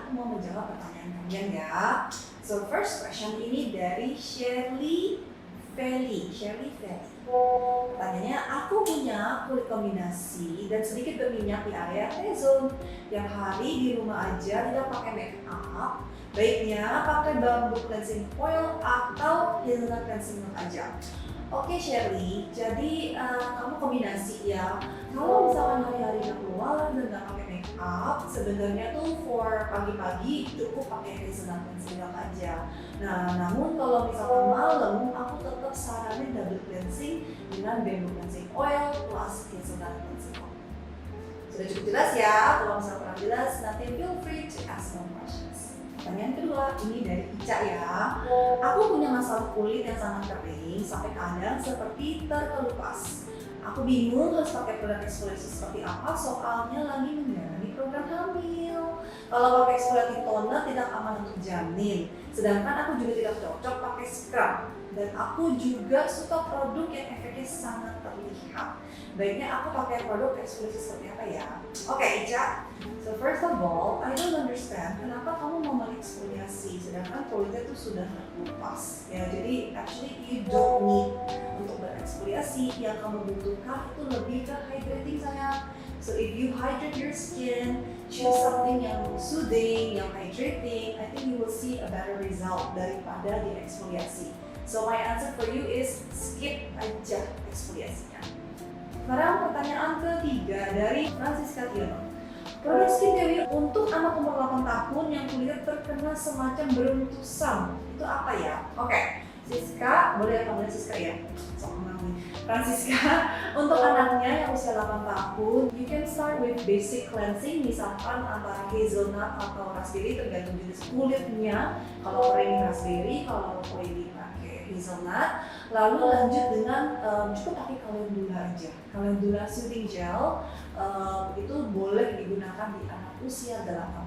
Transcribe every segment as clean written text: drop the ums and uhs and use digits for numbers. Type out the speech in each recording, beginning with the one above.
aku mau menjawab pertanyaan kalian ya. So first question ini dari Shirley Feli. Pertanyaannya, aku punya kulit kombinasi dan sedikit berminyak di area T-zone. Tiap hari di rumah aja tidak pakai make up. Baiknya pakai bamboo cleansing oil atau hazelnut cleansing milk aja. Oke Shirley, jadi kamu kombinasi ya. Kalau misalkan hari-hari nggak keluar dan nggak pakai make up, sebenarnya tuh for pagi-pagi cukup pakai hazelnut cleansing milk aja. Nah, namun kalau misalkan malam, aku tetap saranin double cleansing dengan bamboo cleansing oil plus hazelnut cleansing oil. Sudah cukup jelas ya? Kalau misalkan kurang jelas, nanti feel free to ask more questions. Pertanyaan kedua, ini dari Ica ya. Aku punya masalah kulit yang sangat kering sampai kadang seperti terkelupas. Aku bingung harus pakai produk eksfoliasi seperti apa, soalnya lagi menjalani program hamil. Kalau pakai eksfoliating toner tidak aman untuk janin, sedangkan aku juga tidak cocok pakai scrub. Dan aku juga suka produk yang efeknya sangat terlihat. Baiknya aku pakai produk eksfoliasi seperti apa ya? Oke Ica, so first of all, I don't understand kenapa kamu mau mengeksfoliasi sedangkan kulitnya tuh sudah terkelupas. Ya, jadi actually you don't need untuk bereksfoliasi. Yang kamu butuhkan itu lebih ke hydrating sayang. So if you hydrate your skin, choose something yang soothing, yang hydrating, I think you will see a better result daripada di eksfoliasi. So my answer for you is skip aja eksfoliasinya. Sekarang pertanyaan ketiga dari Francisca Tiono. Produk skincare untuk anak umur 8 tahun yang kulitnya terkena semacam beruntusan, itu apa ya? Oke, Siska, boleh panggil Siska ya? Francisca, untuk anaknya yang usia 8 tahun, you can start with basic cleansing, misalkan antara hazelnut atau raspberry tergantung jenis kulitnya. Kalau kering raspberry, kalau oily pakai hazelnut. Lalu lanjut dengan cukup pakai calendula aja. Calendula soothing gel itu boleh digunakan di anak usia 8 tahun.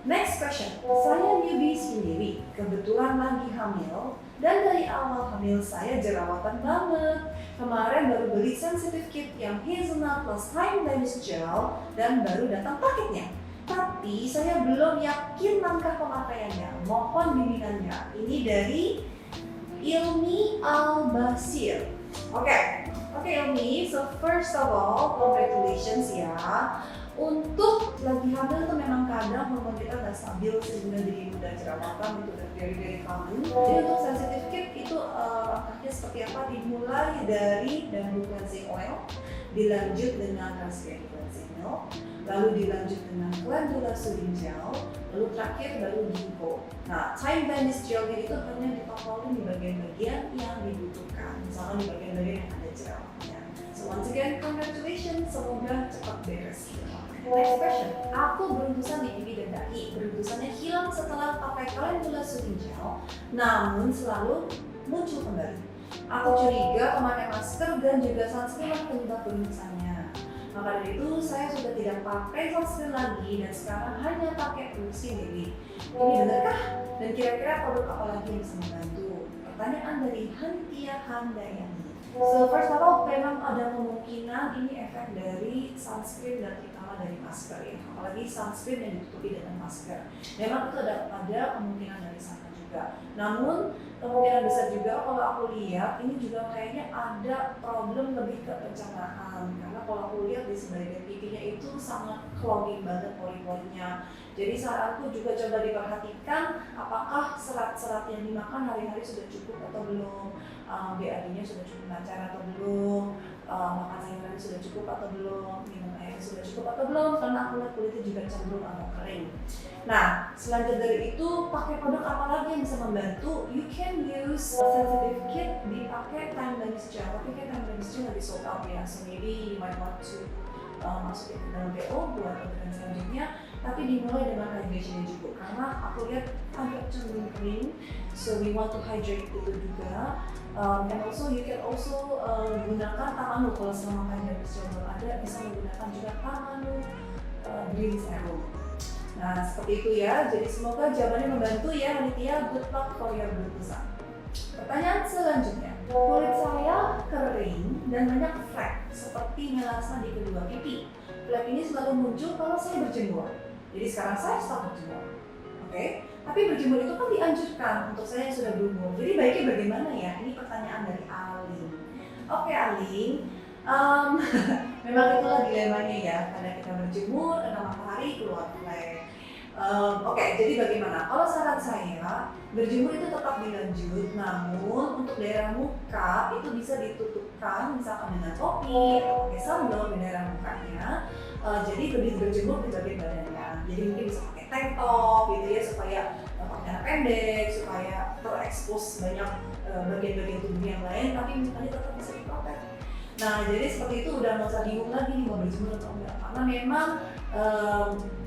Next question, saya newbie sendiri, kebetulan lagi hamil dan dari awal hamil saya jerawatan banget. Kemarin baru beli sensitive kit yang hazelnut plus time damage gel dan baru datang paketnya. Tapi saya belum yakin langkah pemakaiannya. Mohon bimbingannya. Ini dari Ilmi Al-Basir. Oke, Ilmi, so first of all, congratulations ya. Untuk lagi hamil tuh memang kadang hormon kita nggak stabil sehingga jadi mudah jerawatan, itu udah very common. Jadi untuk sensitive kit itu langkahnya seperti apa? Dimulai dari bamboo cleansing oil, dilanjut dengan raspberry cleansing milk, lalu dilanjut dengan calendula soothing gel, lalu terakhir baru ginkgo. Nah, time damage gelnya itu hanya ditopolin di bagian-bagian yang dibutuhkan, misalkan di bagian-bagian yang ada jerawatnya. So once again, congratulations, semoga cepat beres. Next question, aku beruntusan di pipi dan dahi. Beruntusannya hilang setelah pakai calendula soothing gel, namun selalu muncul kembali. Aku curiga memakai masker dan juga sunscreen penyebab beruntusannya. Maka dari itu saya sudah tidak pakai sunscreen lagi dan sekarang hanya pakai produk sendiri. Ini benarkah? Dan kira-kira produk apa lagi yang bisa membantu? Pertanyaan dari Hantia Handayani. So first of all, memang ada kemungkinan ini efek dari sunscreen dan terutama dari masker ya. Apalagi sunscreen yang ditutupi dengan masker. Memang itu ada kemungkinan dari sana juga. Namun kemungkinan besar juga kalau aku lihat ini juga kayaknya ada problem lebih ke pencernaan. Karena kalau aku lihat di sebagian pipinya itu sangat clogging banget pori-porinya. Jadi saranku juga coba diperhatikan apakah serat-serat yang dimakan hari-hari sudah cukup atau belum, BAD-nya sudah cukup lancar atau belum, makan sayuran sudah cukup atau belum, minum air sudah cukup atau belum, karena aku lihat kulitnya juga cenderung agak kering. Nah, selanjutnya dari itu pakai produk apa lagi yang bisa membantu? You can use sensitive kit, dipakai time damage gel, tapi kan time damage gel lebih sold out ya, so maybe you might want to masukin ke dalam PO buat orderan selanjutnya. Tapi dimulai dengan hydration juga karena aku lihat agak cenderung kering, so we want to hydrate itu juga. And also you can also gunakan Tamanu kalau selama pandemi belum ada, bisa menggunakan juga Tamanu Green Serum. Nah seperti itu ya, jadi semoga jawabannya membantu ya Hantia, good luck for your beruntusan. Pertanyaan selanjutnya, kulit saya kering dan banyak flek seperti melasma di kedua pipi. Flek ini selalu muncul kalau saya berjemur. Jadi sekarang saya stop berjemur. Oke? Tapi berjemur itu kan dianjurkan untuk saya yang sudah berumur. Jadi baiknya bagaimana ya? Ini pertanyaan dari Aling. Oke Aling, memang itulah dilemanya ya. Karena kita berjemur, kena matahari, keluar flek. Oke, jadi bagaimana? Kalau saran saya, berjemur itu tetap dilanjut, namun untuk daerah muka itu bisa ditutupkan misalkan dengan topi atau pakai sunblock di daerah mukanya. Jadi lebih berjemur di bagian badannya. Jadi mungkin bisa pakai tank top gitu ya, supaya pakai celana pendek, supaya terekspos banyak bagian-bagian tubuh yang lain, tapi mukanya tetap bisa diprotek. Nah, jadi seperti itu udah nggak usah bingung lagi nih mau berjemur atau enggak, karena memang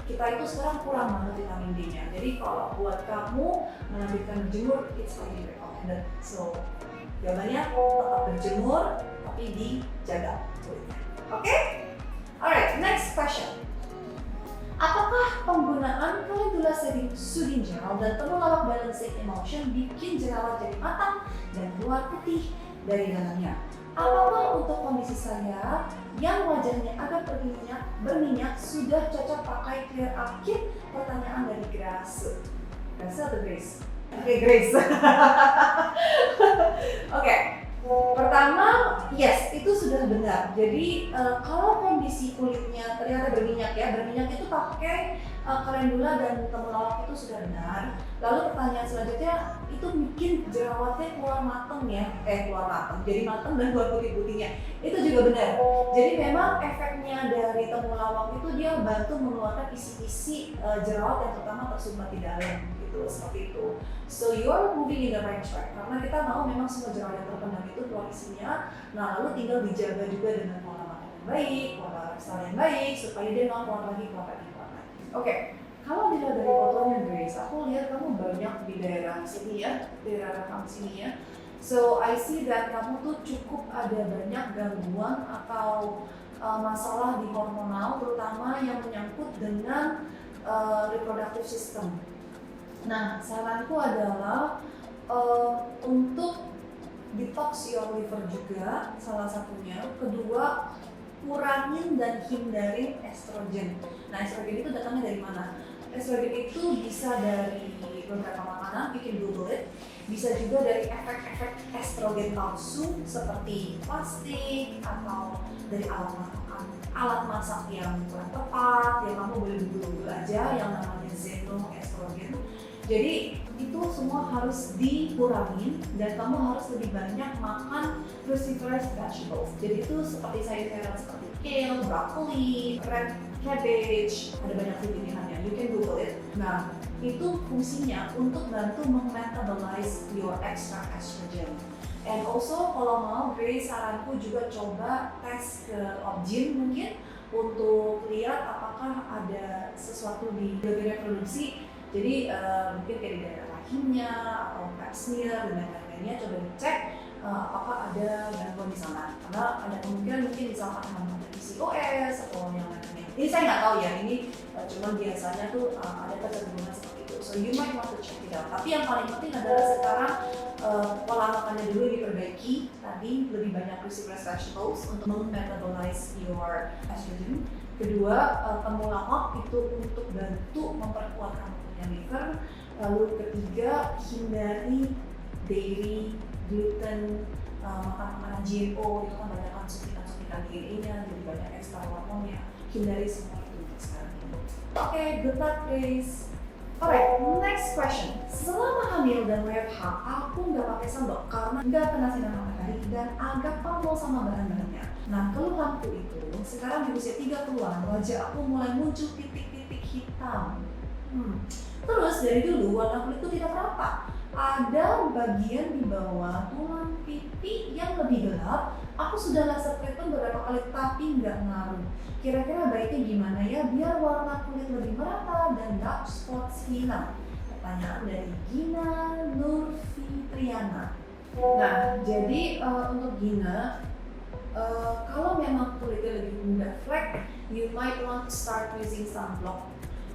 kita itu sekarang kurang banget vitamin D-nya. Jadi kalau buat kamu melanjutkan berjemur, it's highly recommended. So, jawabannya tetap berjemur, tapi dijaga kulitnya. Oke? Alright, next question. Apakah penggunaan calendula soothing gel dan temulawak balancing emulsion bikin jerawat jadi matang dan keluar putih dari dalamnya? Apakah untuk kondisi saya yang wajahnya agak berminyak sudah cocok pakai clear up kit? Pertanyaan dari Grace. Grace atau Grace? Oke, Grace. Oke. Pertama, yes, itu sudah benar. Jadi kalau kondisi kulitnya ternyata berminyak ya, berminyak itu pakai calendula dan temulawak itu sudah benar. Lalu pertanyaan selanjutnya, itu bikin jerawatnya keluar mateng ya, keluar mateng, jadi mateng dan keluar putih-putihnya. Itu juga benar. Jadi memang efeknya dari temulawak itu dia bantu mengeluarkan isi-isi jerawat yang terutama tersumbat di dalam. Seperti itu. So you are moving in the right track, karena kita mau memang semua jerawat yang terpendam itu keluar isinya. Nah, lalu tinggal dijaga juga dengan pola makan yang baik, pola lifestyle yang baik, supaya dia nggak keluar lagi. Oke, kalau dilihat dari fotonya Grace, aku lihat kamu banyak di daerah sini ya, daerah kamu sini ya. So I see that kamu tuh cukup ada banyak gangguan atau masalah di hormonal, terutama yang menyangkut dengan reproductive system. Nah, saranku adalah untuk detox your liver juga salah satunya. Kedua, kurangin dan hindarin estrogen. Nah, estrogen itu datangnya dari mana? Estrogen itu bisa dari beberapa makanan, bikin Google it. Bisa juga dari efek-efek estrogen palsu seperti plastik atau dari alat masak yang kurang tepat, yang kamu boleh Google aja yang namanya xenoestrogen. Jadi itu semua harus dikurangin dan kamu harus lebih banyak makan cruciferous vegetables. Jadi itu seperti sayur-sayuran seperti kale, broccoli, red cabbage, ada banyak pilihannya. You can Google it. Nah, itu fungsinya untuk bantu memetabolize your extra estrogen. And also kalau mau, Grace saranku juga coba tes ke Obgyn mungkin untuk lihat apakah ada sesuatu di bagian reproduksi. Jadi mungkin kayak di daerah rahimnya atau pap smear dan lain-lainnya, coba dicek apakah ada gangguan di sana. Karena ada kemungkinan mungkin misalkan ada PCOS atau yang lainnya. Ini saya nggak tahu ya, ini cuma biasanya tuh ada kecenderungan seperti itu. So you might want to check it out. Tapi yang paling penting adalah sekarang pola makannya dulu diperbaiki. Tadi lebih banyak cruciferous vegetables untuk metabolize your estrogen. Kedua, temulawak itu untuk bantu memperkuat kamu punya liver. Lalu ketiga, hindari dairy, gluten, makanan GMO, itu kan banyak kan suntikan-suntikan DNA-nya, jadi banyak ekstra hormonnya. Hindari semua itu sekarang ini. Oke, good luck guys. Alright, next question. Selama hamil dan WFH, aku nggak pakai sunblock karena nggak kena sinar matahari dan agak pamol sama bahan-bahannya. Nah, keluhanku itu sekarang di usia 30-an, wajah aku mulai muncul titik-titik hitam. Terus dari dulu warna kulitku tidak merata. Ada bagian di bawah tulang pipi yang lebih gelap. Aku sudah laser treatment beberapa kali tapi nggak ngaruh. Kira-kira baiknya gimana ya biar warna kulit lebih merata dan dark spots hilang? Pertanyaan dari Gina Nurfitriana. Nah, jadi untuk Gina, kalau memang kulitnya lebih mudah flek, you might want to start using sunblock.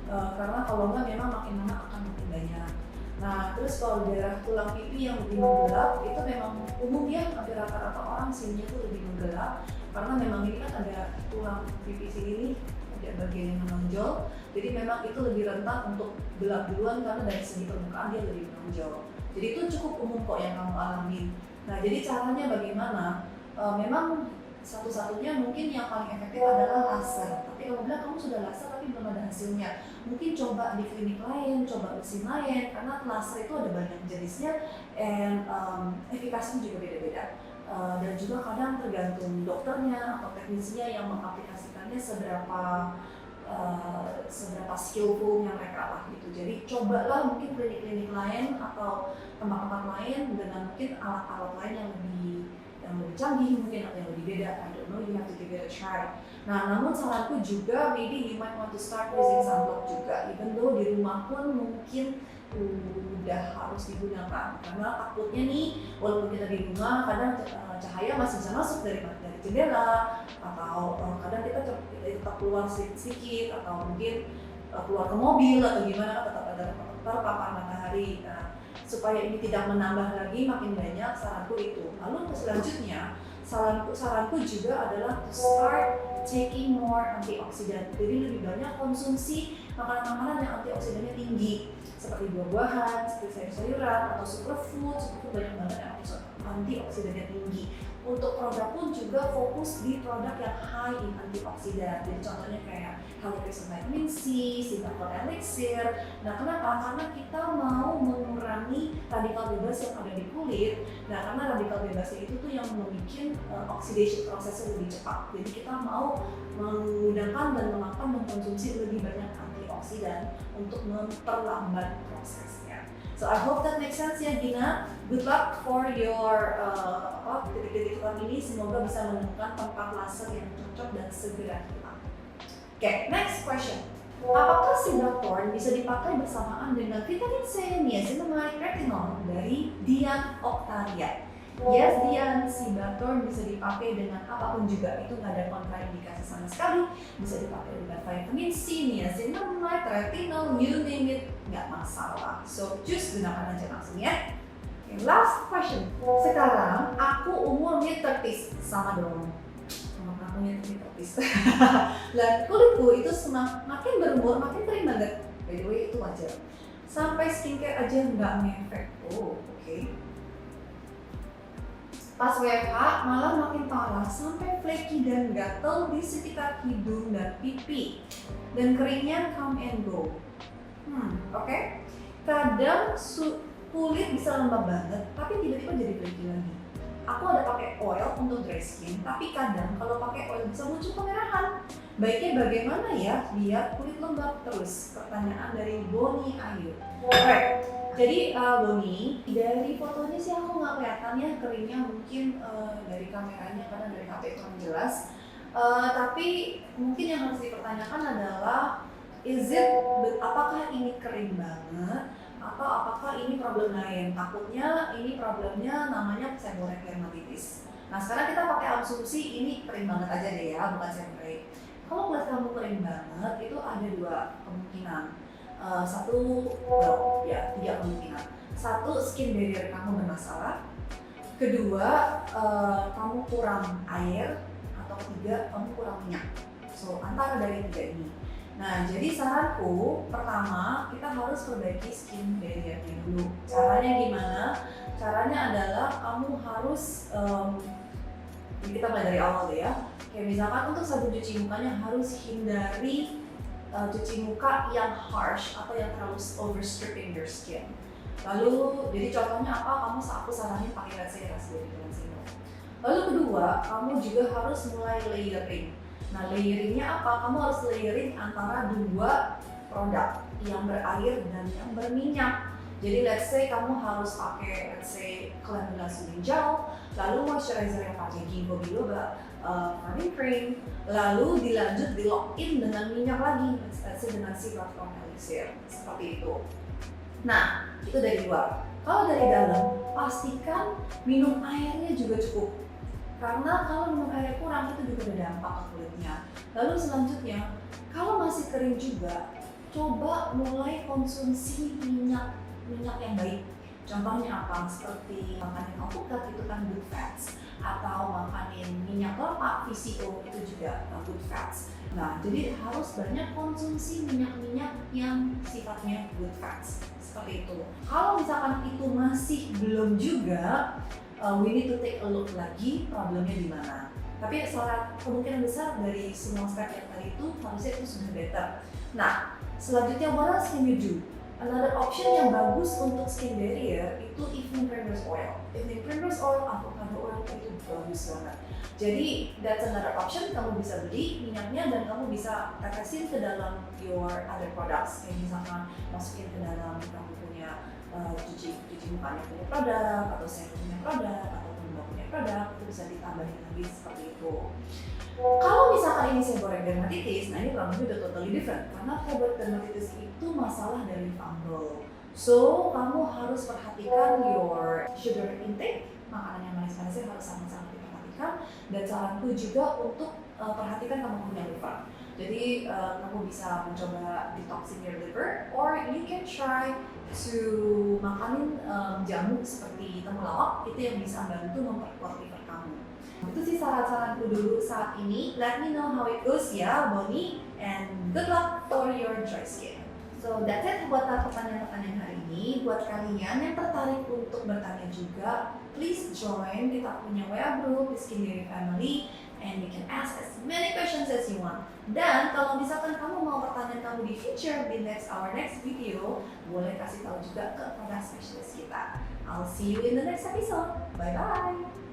Karena kalau nggak memang makin lama akan makin banyak. Nah, terus kalau daerah tulang pipi yang lebih menggelap, itu memang umum ya, hampir rata-rata orang sininya tuh lebih menggelap. Karena memang ini kan ada tulang pipi sini nih, tidak bagian yang menonjol. Jadi memang itu lebih rentan untuk gelap duluan karena dari segi permukaan dia lebih menonjol. Jadi itu cukup umum kok yang kamu alamin. Nah jadi caranya bagaimana? Memang satu-satunya mungkin yang paling efektif adalah laser. Tapi kalau bilang kamu sudah laser tapi belum ada hasilnya, mungkin coba di klinik lain, coba mesin lain, karena laser itu ada banyak jenisnya and efikasinya juga beda-beda. Dan juga kadang tergantung dokternya atau teknisinya yang mengaplikasikannya seberapa skillfulnya mereka lah gitu. Jadi cobalah mungkin klinik-klinik lain atau tempat-tempat lain dengan mungkin alat-alat lain yang lebih canggih mungkin atau yang lebih beda. I don't know, you have to give it a try. Nah, namun saranku juga maybe you might want to start using sunblock juga, even though di rumah pun mungkin udah harus digunakan karena takutnya nih walaupun kita di rumah kadang cahaya masih bisa masuk dari jendela atau kadang kita tetap keluar sedikit atau mungkin keluar ke mobil atau gimana tetap ada terpapar matahari. Nah, supaya ini tidak menambah lagi makin banyak, saranku itu. Lalu selanjutnya saranku juga adalah to start taking more antioksidan. Jadi lebih banyak konsumsi makanan-makanan yang antioksidannya tinggi seperti buah-buahan, seperti sayur-sayuran atau superfood banyak banget yang antioksidannya tinggi. Untuk produk pun juga fokus di produk yang high in antioksidan. Jadi contohnya kayak Helichrysum vitamin C, Singapore Elixir. Nah, kenapa? Karena kita mau mengurangi radikal bebas yang ada di kulit. Nah, karena radikal bebasnya itu tuh yang membuat oxidation prosesnya lebih cepat. Jadi kita mau menggunakan dan mengkonsumsi lebih banyak antioksidan untuk memperlambat prosesnya. So I hope that makes sense ya Gina. Good luck for your titik-titik hitam ini. Semoga bisa menemukan tempat laser yang cocok dan segera hilang. Okay, next question. Apakah Sibathorn bisa dipakai bersamaan dengan vitamin C, niacinamide, retinol dari Dian Octavia? Yes, Dian, Sibathorn bisa dipakai dengan apapun juga, itu nggak ada kontraindikasi sama sekali. Bisa dipakai dengan vitamin C, niacinamide, retinol, you name it, nggak masalah. So, just gunakan aja langsung ya. Okay, last question. Sekarang aku umur mid-30s, sama dong. Sama aku mid-30s. Dan kulitku itu makin berumur, makin kering banget. By the way, itu wajar. Sampai skincare aja nggak ngefek. Oh, oke. Pas WFH malah makin parah sampai flaky dan gatel di sekitar hidung dan pipi dan keringnya come and go. Oke. Kadang kulit bisa lembab banget tapi tiba-tiba jadi flaky lagi. Aku ada pakai oil untuk dry skin tapi kadang kalau pakai oil bisa muncul kemerahan. Baiknya bagaimana ya biar kulit lembab terus? Pertanyaan dari Boni Ayu. Alright. Jadi Boni, dari fotonya sih aku nggak kelihatan ya keringnya, mungkin dari kameranya karena dari HP kurang jelas. Tapi mungkin yang harus dipertanyakan adalah apakah ini kering banget atau apakah ini problem lain? Takutnya ini problemnya namanya seborrheic dermatitis. Nah sekarang kita pakai asumsi ini kering banget aja deh ya, bukan seborrheic. Kalau kulit kamu kering banget itu ada dua kemungkinan. Tiga kemungkinan. Satu, skin barrier kamu bermasalah. Kedua, kamu kurang air. Atau ketiga, kamu kurang minyak. So, antara dari tiga ini. Nah, jadi saranku, pertama, kita harus perbaiki skin barrier-nya dulu. Caranya gimana? Caranya adalah kamu harus, kita mulai dari awal deh ya. Kayak misalkan untuk sabun cuci mukanya harus hindari cuci muka yang harsh atau yang terlalu overstripping your skin. Lalu, jadi contohnya apa? Aku saranin pakai Resveratrol dari Balenciaga. Lalu kedua, kamu juga harus mulai layering. Nah, layeringnya apa? Kamu harus layering antara dua produk yang berair dan yang berminyak. Jadi let's say kamu harus pakai Calendula Soothing Gel, lalu moisturizer yang pakai Ginkgo biloba, Farming Cream, lalu dilanjut di lock in dengan minyak lagi, let's say dengan Sibathorn Elixir, seperti itu. Nah, itu dari luar. Kalau dari dalam, pastikan minum airnya juga cukup. Karena kalau minum air kurang itu juga ada dampak ke kulitnya. Lalu selanjutnya, kalau masih kering juga, coba mulai konsumsi minyak yang baik. Contohnya apa? Seperti makanin alpukat itu kan good fats, atau makanin minyak kelapa VCO itu juga good fats. Nah, jadi harus banyak konsumsi minyak-minyak yang sifatnya good fats seperti itu. Kalau misalkan itu masih belum juga, we need to take a look lagi problemnya di mana. Tapi kemungkinan besar dari semua step yang tadi itu harusnya itu sudah better. Nah, selanjutnya what else can you do? Another option yang bagus untuk skin barrier itu evening primrose oil. Evening primrose oil, avocado oil itu bagus banget. Jadi that's another option, kamu bisa beli minyaknya dan kamu bisa tetesin ke dalam your other products. Kayak misalkan masukin ke dalam kamu punya cuci mukanya punya produk, atau serum punya produk, atau mbak punya produk, itu bisa ditambahin lagi seperti itu. Kalau misalkan ini seborrheic dermatitis, nah ini problemnya udah totally different karena seborrheic dermatitis itu masalah dari fungal. So, kamu harus perhatikan your sugar intake, makanan yang manis-manisnya harus sangat-sangat diperhatikan. Dan saranku juga untuk perhatikan kamu punya liver. Jadi kamu bisa mencoba detoxing your liver, or you can try to makanin jamu seperti temulawak, itu yang bisa bantu memperkuat liver kamu. Itu sih saran-saranku dulu saat ini. Let me know how it goes ya, Bonnie, and good luck for your dry skin. So that's it buat pertanyaan-pertanyaan hari ini. Buat kalian yang tertarik untuk bertanya juga, please join kita punya WA group di Skin Diary Family, and you can ask as many questions as you want. Dan kalau misalkan kamu mau pertanyaan kamu di feature di our next video, boleh kasih tahu juga ke product specialist kita. I'll see you in the next episode. Bye bye.